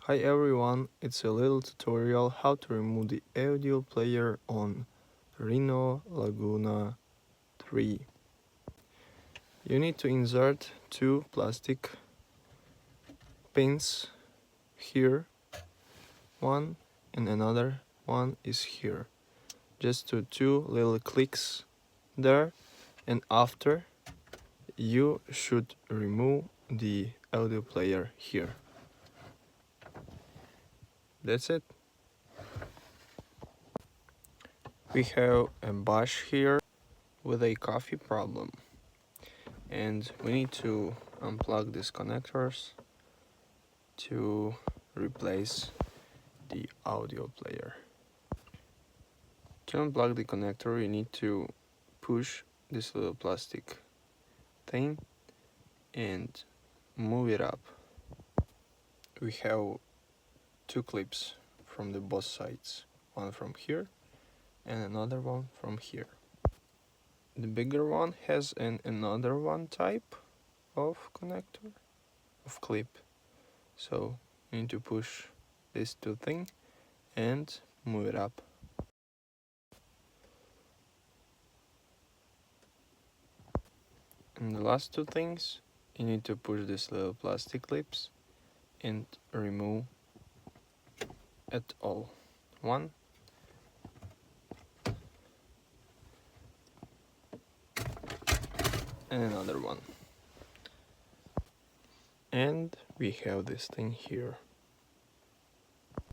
Hi everyone, it's a little tutorial how to remove the audio player on Laguna 3. You need to insert two plastic pins here, one and another one is here. Just do two little clicks there, and after you should remove the audio player here. That's it. We have a bush here with a coffee problem, and we need to unplug these connectors to replace the audio player. To unplug the connector, you need to push this little plastic thing and move it up. We have two clips from the both sides, one from here and another one from here. The bigger one has another one type of connector, of clip, so you need to push these two things and move it up. And the last two things, you need to push these little plastic clips and remove it all. One and another one. And we have this thing here.